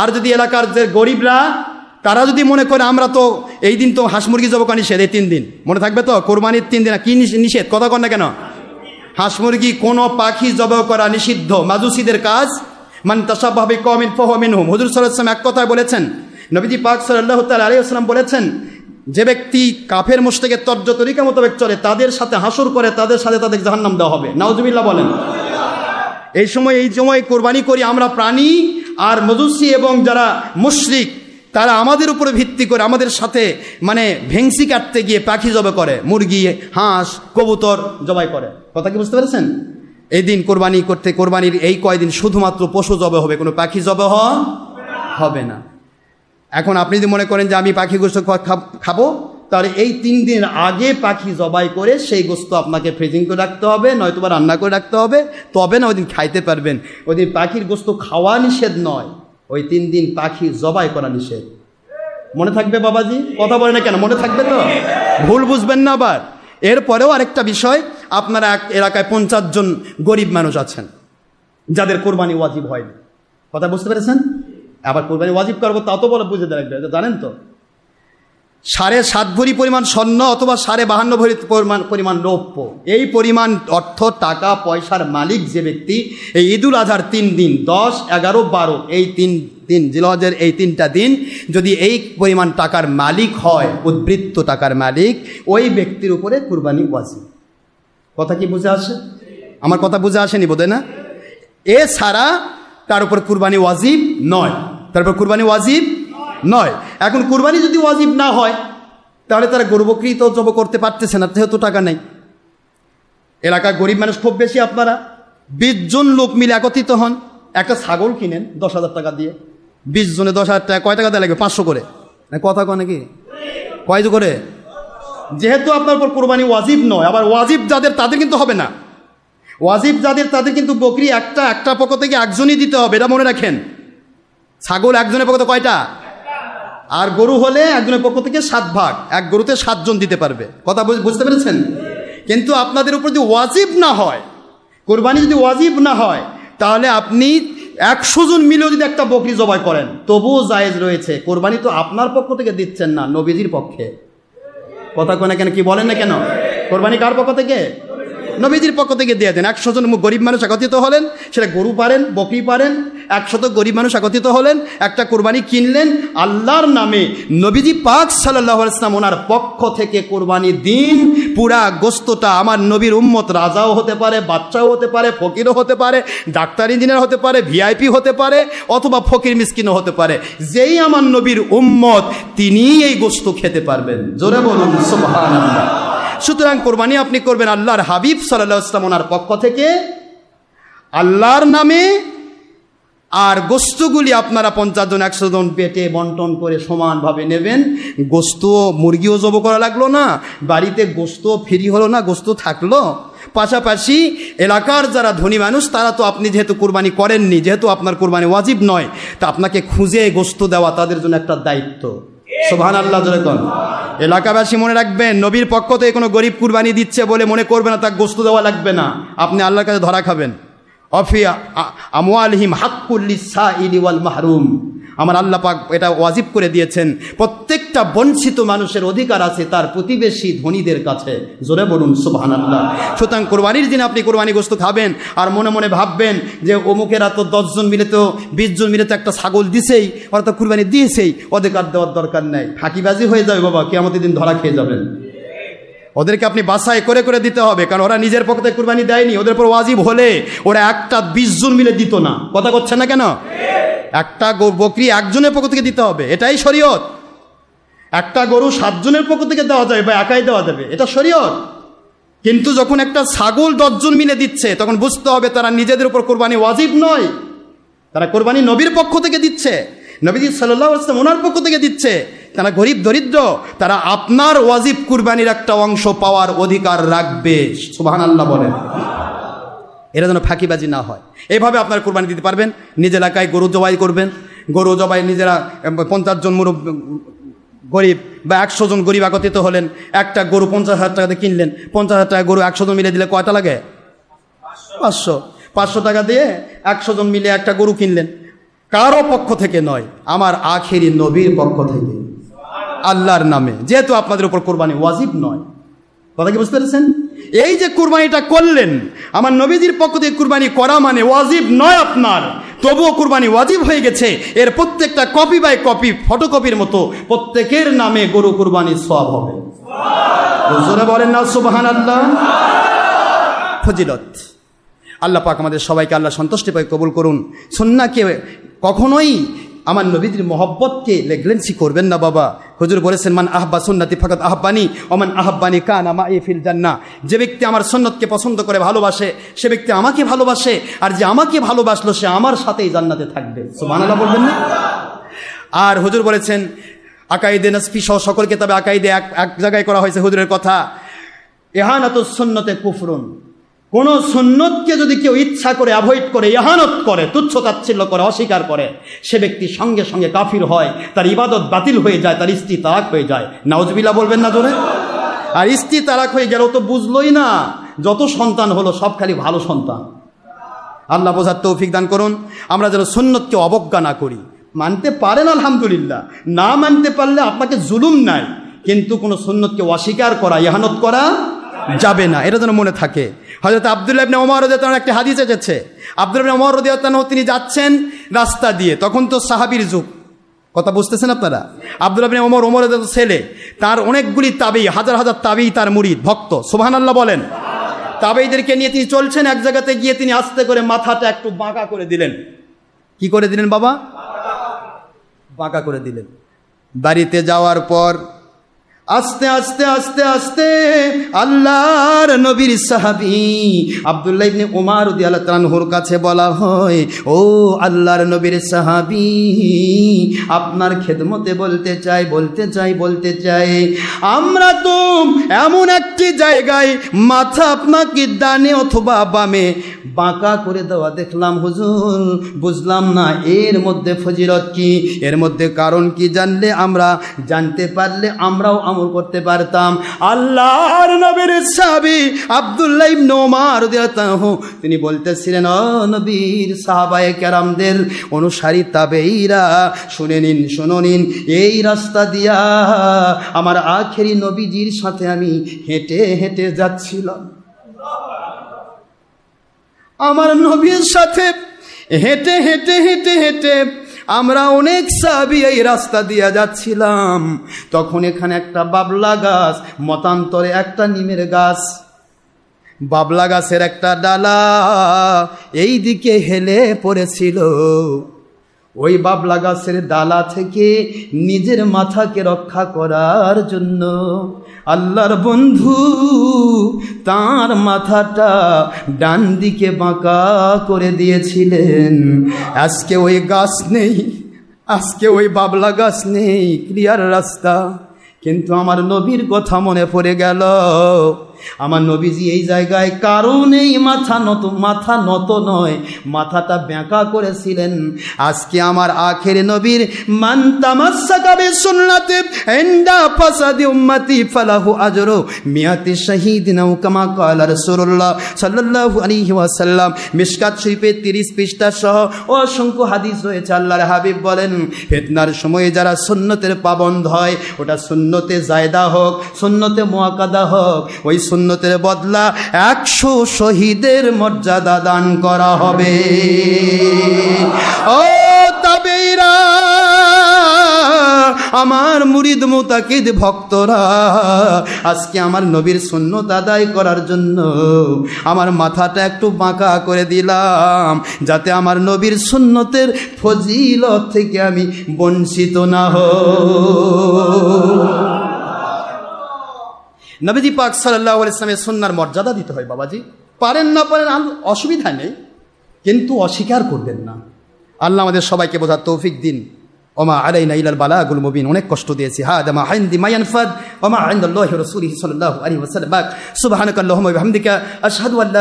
আর যদি এলাকার যে গরিবরা তারা যদি মনে করে আমরা তো এই দিন তো হাঁস মুরগি জবাই করা নিষেধ, এই 3 দিন মনে থাকবে তো, কোরবানির 3 দিন কি নিষেধ, কথা কন না কেন? হাঁস মুরগি কোনো পাখি জবাই করা নিষিদ্ধ, মাজুসিদের কাজ। মান তাশাব্বাহা বিকওমিন ফাহুয়া মিনহুম। হুজুর সাল্লাল্লাহু আলাইহি ওয়াসাল্লাম এক কথায় বলেছেন, নবীজি পাক সাল্লাল্লাহু তাআলা আলাইহি ওয়াসাল্লাম বলেছেন, যে ব্যক্তি কাফের মুশরিকের তর্জ তরিকা মোতাবেক চলে তাদের সাথে হাসর করে তাদের সাথে তাদের জাহান্নাম দেওয়া হবে। নাউজুবিল্লাহ বলেন। এই সময় কোরবানি করি আমরা প্রাণী, আর মজুসি এবং যারা মুশরিক তারা আমাদের উপরে ভিত্তি করে আমাদের সাথে মানে ভেংসি কাটতে গিয়ে পাখি জবাই করে, মুরগি, হাঁস, কবুতর জবাই করে। কথা কি বুঝতে পেরেছেন? এই দিন কোরবানি করতে, কোরবানির এই কয়দিন শুধুমাত্র পশু জবাই হবে, কোনো পাখি জবাই হবে না। এখন আপনি যদি মনে করেন যে আমি পাখি গোশত খাবো, তাহলে এই 3 দিন আগে পাখি জবাই করে সেই গোশত আপনাকে ফ্রিজিং করে রাখতে হবে, নয়তো বা রান্না করে রাখতে হবে, তবে না ওই দিন খাইতে পারবেন। ওই দিন পাখির গোশত খাওয়া নিষেধ নয়, ওই 3 দিন পাখি জবাই করা নিষেধ। মনে থাকবে বাবাজি? কথা বলে না কেন? মনে থাকবে তো? ভুল বুঝবেন না আবার। এরপরেও আরেকটা বিষয়, আপনারা এক এলাকায় 50 জন গরিব মানুষ আছেন যাদের কোরবানি ওয়াজিব হয়নি। কথা বুঝতে পেরেছেন? আবার কোরবানি ওয়াজিব করবো তা তো বলে বুঝে দেয়, জানেন তো, 7.5 ভরি পরিমাণ স্বর্ণ অথবা 52 ভরি পরিমাণ রৌপ্য, এই পরিমাণ অর্থ টাকা পয়সার মালিক যে ব্যক্তি এই ঈদুল আজহার 3 দিন 10, 11, 12 এই 3 দিন জিলহজের এই 3টা দিন যদি এই পরিমাণ টাকার মালিক হয়, উদ্বৃত্ত টাকার মালিক, ওই ব্যক্তির উপরে কুরবানি ওয়াজিব। কথা কি বুঝে আসে? আমার কথা বুঝে আসেনি বোধ হয় না? এছাড়া তার উপর কুরবানি ওয়াজিব নয়, তারপর কুরবানি ওয়াজিব নয়। এখন কুরবানি যদি ওয়াজিব না হয় তাহলে তারা গরু বকরি তো জব করতে পারতেছে না, যেহেতু টাকা নেই। এলাকার গরিব মানুষ খুব বেশি, আপনারা 20 জন লোক মিলে একত্রিত হন, একটা ছাগল কিনেন 10,000 টাকা দিয়ে। 20 জনে 10,000 টাকা, কয় টাকা দেওয়া লাগবে? 500 করে। কথা কয় নাকি? কয় করে? যেহেতু আপনার উপর কোরবানি ওয়াজিব নয়, আবার ওয়াজিব যাদের তাদের কিন্তু হবে না। ওয়াজিব যাদের তাদের কিন্তু বকরি একটা পক্ষ থেকে একজনই দিতে হবে, এটা মনে রাখেন। ছাগল একজনের পক্ষ থেকে কয়টা? আর গরু হলে একজনের পক্ষ থেকে 7 ভাগ, এক গরুতে 7 জন দিতে পারবে। কথা বুঝতে পেরেছেন? কিন্তু আপনাদের উপর যদি ওয়াজিব না হয়, কোরবানি যদি ওয়াজিব না হয়, তাহলে আপনি 100 জন মিলেও যদি একটা বকরি জবাই করেন তবুও জায়েজ রয়েছে। কোরবানি তো আপনার পক্ষ থেকে দিচ্ছেন না, নবীজির পক্ষে। কথা কয় না কেন? কি বলেন না কেন? কোরবানি কার পক্ষ থেকে? নবীজির পক্ষ থেকে দিয়ে দেন। 100 জন গরিব মানুষ একত্রিত হলেন, সেটা গরু পারেন, বকরি পারেন, 100 গরিব মানুষ একত্রিত হলেন, একটা কোরবানি কিনলেন আল্লাহর নামে। নবীজি পাক সাল্লাল্লাহু আলাইহি ওয়াসাল্লাম ওনার পক্ষ থেকে কোরবানি দিন, পুরা গোস্তটা আমার নবীর উম্মত, রাজাও হতে পারে, বাচ্চাও হতে পারে, ফকিরও হতে পারে, ডাক্তার ইঞ্জিনিয়ার হতে পারে, ভিআইপি হতে পারে, অথবা ফকির মিসকিনও হতে পারে, যেই আমার নবীর উম্মত তিনিই এই গোস্ত খেতে পারবেন। জোরে বলুন সুবহানাল্লাহ। সুতরাং কোরবানি আপনি করবেন আল্লাহর হাবিব সাল্লাল্লাহু আলাইহি ওয়াসাল্লাম ওনার পক্ষ থেকে আল্লাহর নামে, আর গোস্তগুলি আপনারা 50 জন 100 জন পেটে বন্টন করে সমানভাবে নেবেন। গোস্ত মুরগিও জব করা লাগলো না, বাড়িতে গোস্ত ফ্রি হলো না, গোস্ত থাকলো। পাশাপাশি এলাকার যারা ধনী মানুষ তারা তো, আপনি যেহেতু কোরবানি করেননি, যেহেতু আপনার কোরবানি ওয়াজিব নয়, তা আপনাকে খুঁজে গোস্ত দেওয়া তাদের জন্য একটা দায়িত্ব। সুবহানাল্লাহ জোরে কোন। এলাকাবাসী মনে রাখবেন, নবীর পক্ষ থেকে কোনো গরিব কুরবানি দিচ্ছে বলে মনে করবে না তাকে গোস্ত দেওয়া লাগবে না, আপনি আল্লাহর কাছে ধরা খাবেন। অফি আমওয়ালিহিম হাক্কুল লিসাইলি ওয়াল মাহরুম। আমার আল্লাহ পাক এটা ওয়াজিব করে দিয়েছেন, প্রত্যেকটা বঞ্চিত মানুষের অধিকার আছে তার প্রতিবেশী ধনীদের কাছে। জোরে বলুন সুবহানাল্লাহ। সুতরাং কোরবানির দিন আপনি কোরবানি গোস্ত খাবেন আর মনে মনে ভাববেন যে অমুকেরা তো 10 জন মিলে তো 20 জন মিলে তো একটা ছাগল দিছেই, ওরা তো কোরবানি দিয়েছেই, অধিকার দেওয়ার দরকার নেই। ফাঁকিবাজি হয়ে যাবে বাবা, কিয়ামতের দিন ধরা খেয়ে যাবেন। ওদেরকে আপনি বাছাই করে করে দিতে হবে, কারণ ওরা নিজের পক্ষ থেকে কুরবানি দেয়নি। ওদের উপর ওয়াজিব হলে ওরা একটা 20 জন মিলে দিত না। কথা করছেন না কেন? একটা বকরি একজনের পক্ষ থেকে দিতে হবে, এটাই শরীয়ত। একটা গরু 7 জনের পক্ষ থেকে দেওয়া যায় বা একাই দেওয়া যাবে, এটা শরীয়ত। কিন্তু যখন একটা ছাগল 10 জন মিলে দিচ্ছে, তখন বুঝতে হবে তারা নিজেদের উপর কোরবানি ওয়াজিব নয়, তারা কোরবানি নবীর পক্ষ থেকে দিচ্ছে, নবীজি সাল্লাল্লাহু আলাইহি ওয়াসাল্লাম ওনার পক্ষ থেকে দিচ্ছে। তারা গরিব দরিদ্র, তারা আপনার ওয়াজিব কুরবানির একটা অংশ পাওয়ার অধিকার রাখবে। সুবহানাল্লাহ বলেন। এরা যেন ফাঁকিবাজি না হয়, এইভাবে আপনার কুরবানি দিতে পারবেন। নিজ এলাকায় গরু জবাই করবেন, গরু জবাই নিজেরা 50 জন গরিব বা 100 জন গরিব একত্রিত হলেন, একটা গরু 50,000 টাকা দিয়ে কিনলেন। 50,000 টাকা গরু 100 জন মিলে দিলে কয়টা লাগে? 500 টাকা দিয়ে 100 জন মিলে একটা গরু কিনলেন। কারো পক্ষ থেকে নয়, আমার আখেরি নবীর পক্ষ থেকে, আল্লাহর নামে। যেহেতু আপনাদের উপর কোরবানি ওয়াজিব নয়, কথা কি বুঝতে পেরেছেন? এই যে কুরবানিটা করলেন, আমার নবীজির পক্ষ থেকে কুরবানি করা মানে ওয়াজিব নয় আপনার, তবুও কুরবানি ওয়াজিব হয়ে গেছে। এর প্রত্যেকটা কপি বাই কপি, ফটোকপির মতো প্রত্যেকের নামে গরু কুরবানির সওয়াব হবে। জোরে বলেন না সুবহানাল্লাহ। ফজিলত আল্লাহ পাক আমাদের সবাইকে আল্লাহ সন্তুষ্টি পায় কবুল করুন। সুন্নাহকে কখনোই আমার নবীর মহব্বতকে লেগলেন্সি করবেন না বাবা। হুজুর বলেছেন, মান আহবা সুন্নতি ফাকাত আহবানি ওমান আহবানি কানা মাই ফিল জান্নাহ। যে ব্যক্তি আমার সুন্নতকে পছন্দ করে ভালোবাসে, সে ব্যক্তি আমাকে ভালোবাসে, আর যে আমাকে ভালোবাসলো সে আমার সাথেই জান্নাতে থাকবে। সুবহানাল্লাহ বলবেন না? আর হুজুর বলেছেন, আকাইদে নাসফি সহ সকল কিতাবে আকাইদে এক জায়গায় করা হয়েছে হুজুরের কথা, ইহানাতুস সুন্নতে কুফরুন। কোন সুন্নতকে যদি কেউ ইচ্ছা করে অ্যাভয়েড করে, ইহানত করে, তুচ্ছ তাচ্ছিল্য করে, অস্বীকার করে, সে ব্যক্তি সঙ্গে সঙ্গে কাফির হয়, তার ইবাদত বাতিল হয়ে যায়, তার স্ত্রী তালাক হয়ে যায়। নাউজুবিল্লাহ বলবেন না জোরে? আর স্ত্রী তালাক হয়ে গেল তো বুঝলোই না, যত সন্তান হলো সব খালি ভালো সন্তান। আল্লাহ বোঝার তৌফিক দান করুন। আমরা যেন সুন্নতকে অবজ্ঞা না করি। মানতে পারেন আলহামদুলিল্লাহ, না মানতে পারলে আপনাকে জুলুম নাই, কিন্তু কোনো সুন্নতকে অস্বীকার করা, ইহানত করা যাবে না, এটা যেন মনে থাকে। হযরত আব্দুল্লাহ ইবনে ওমর রাদিয়াল্লাহু তাআলা একটা হাদিস এসেছে, আব্দুল্লাহ ইবনে ওমর রাদিয়াল্লাহু তাআলা তিনি যাচ্ছেন রাস্তা দিয়ে, তখন তো সাহাবীর যুগ, কথা বুঝতেছেন আপনারা? আব্দুল্লাহ ইবনে ওমর রাদিয়াল্লাহু ছেলে, তার অনেকগুলি তাবেঈ, হাজার হাজার তাবেঈ তার মুরিদ ভক্ত। সুবহানাল্লাহ বলেন। তাবেঈদেরকে নিয়ে তিনি চলছেন, এক জায়গাতে গিয়ে তিনি আস্তে করে মাথাটা একটু বাঁকা করে দিলেন। কি করে দিলেন বাবা? বাঁকা করে দিলেন। বাড়িতে যাওয়ার পর আস্তে আস্তে আস্তে আস্তে আল্লাহর নবীর সাহাবী আব্দুল্লাহ ইবনে ওমর রাদিয়াল্লাহু তাআলা আনহুর কাছে বলা হয়, ও আল্লাহর নবীর সাহাবী, আপনার খেদমতে বলতে চাই, আমরা তো এমন একটি জায়গায় মাথা আপনাকে ডানে অথবা বামে বাঁকা করে দেওয়া দেখলাম হুজুর, বুঝলাম না এর মধ্যে ফজিলত কি, এর মধ্যে কারণ কি, জানতে পারলে আমরাও করতে পারতাম। আল্লাহর নবীর সাহাবী আব্দুল্লাহ ইবনে ওমর রাদিয়াল্লাহু তাআলা তিনি বলতেছিলেন, ও নবীর সাহাবায়ে কেরামদের অনুসারী তাবেঈরা, শুনে নিন, এই রাস্তা দিয়া আমার আখেরি নবীজির সাথে আমি হেঁটে হেঁটে যাচ্ছিলাম। আমার নবীর সাথে হেঁটে হেঁটে হেঁটে হেঁটে আমরা অনেক সাহাবী এই রাস্তা দিয়ে যাচ্ছিলাম। তখন এখানে একটা বাবলা গাছ, মতান্তরে একটা নিমের গাছ, বাবলা গাছের একটা ডালা এই দিকে হেলে পড়েছিল। ওই বাবলা গাছের ডালা থেকে নিজের মাথাকে রক্ষা করার জন্য আল্লাহর বন্ধু তার মাথাটা ডান দিকে বাঁকা করে দিয়েছিলেন। আজকে ওই গাছ নেই, আজকে ওই বাবলা গাছ নেই, ক্লিয়ার রাস্তা, কিন্তু আমার নবীর কথা মনে পড়ে গেল। আমার নবীজি এই জায়গায় কারণেই মাথা নত নয়, মাথাটা বেঁকা করেছিলেন। আজকে আমার আখের নবীর মান তামাসসাকা বিসুন্নাতি ইনদা ফাসাদি উম্মতি ফালাহু আজরু মিয়াতি শাহীদিন আও কামা ক্বালা রাসূলুল্লাহ সাল্লাল্লাহু আলাইহি ওয়াসাল্লাম। মিশকাত শরীফে 30 পৃষ্ঠা সহ অসংখ্য হাদিস রয়েছে। আল্লাহর হাবিব বলেন, ফিতনার সময়ে যারা সুন্নতের পাবন্দ হয়, ওটা সুন্নতে জায়দা হোক, সুন্নতে মুআক্কাদা হোক, ওই সুন্নতের বদলা 100 শহীদের মর্যাদা দান করা হবে। ও তাবেঈরা, আমার মুরিদ মুতাকিদ ভক্তরা, আজকে আমার নবীর সুন্নত আদায় করার জন্য আমার মাথাটা একটু বাঁকা করে দিলাম, যাতে আমার নবীর সুন্নতের ফজিলত থেকে আমি বঞ্চিত না হই। নবীজি পাক সাল্লাল্লাহু আলাইহি ওয়াসাল্লামের সুন্নাহর মর্যাদা দিতে হয় বাবাজি। পারেন না পারেন অসুবিধা নেই, কিন্তু অস্বীকার করবেন না। আল্লাহ আমাদের সবাইকে বোঝার তৌফিক দিন। ওমা আলাইনা ইল্লাল বালাগুল মুবিন। অনেক কষ্ট দিয়েছি। হাদা মা ইনদি মা ইয়ানফাদ ওয়া মা ইনদাল্লাহি ওয়া রাসূলিহি সাল্লাল্লাহু আলাইহি ওয়াসাল্লাম। সুবহানাকাল্লাহুম্মা ওয়া বিহামদিকা আশহাদু আল্লা